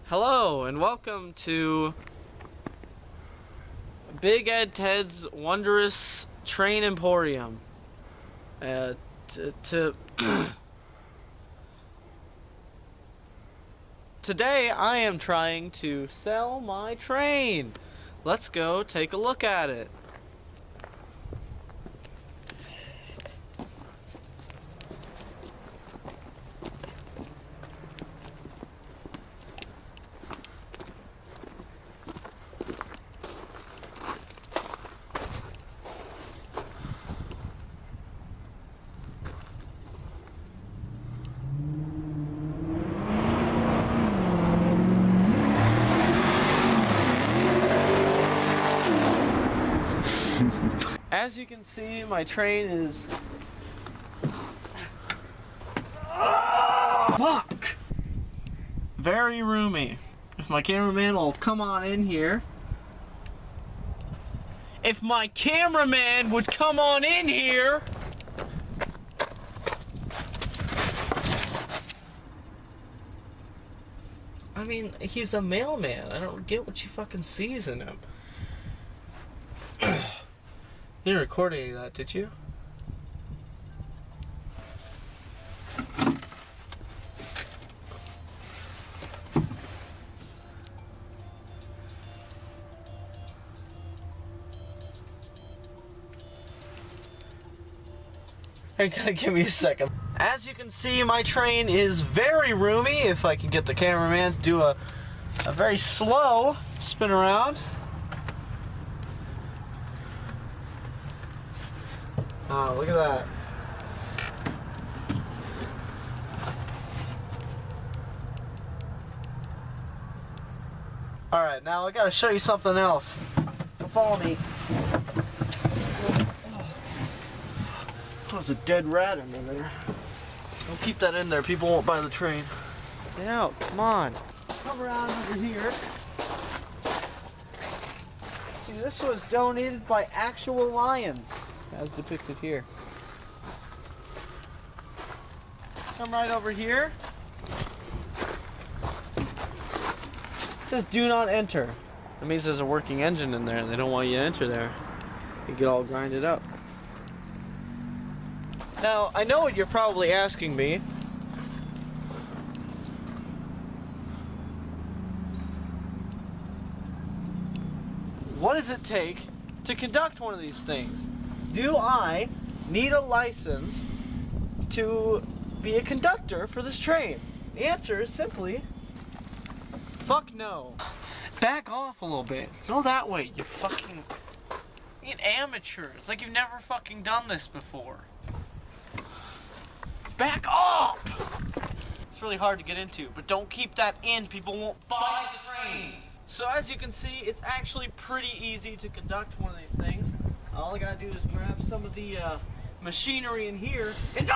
Hello and welcome to Big Ed Ted's Wondrous Train Emporium. Today I am trying to sell my train. Let's go take a look at it. As you can see, my train is... Fuck! Very roomy. If my cameraman will come on in here. If my cameraman would come on in here! I mean, he's a mailman. I don't get what she fucking sees in him. You didn't record any of that, did you? Hey, give me a second. As you can see, my train is very roomy. If I can get the cameraman to do a very slow spin around. Oh, look at that. Alright, now I gotta show you something else. So follow me. There's a dead rat in there. Don't keep that in there, people won't buy the train. Get out, come on. Come around over here. See, this was donated by actual lions, as depicted here. Come right over here. It says do not enter. That means there's a working engine in there and they don't want you to enter there. You get all grinded up. Now, I know what you're probably asking me. What does it take to conduct one of these things? Do I need a license to be a conductor for this train? The answer is simply, fuck no. Back off a little bit. Go that way, you fucking... You're an amateur. It's like you've never fucking done this before. Back off! It's really hard to get into, but don't keep that in. People won't buy the train. So as you can see, it's actually pretty easy to conduct one of these things. All I gotta do is grab some of the machinery in here and...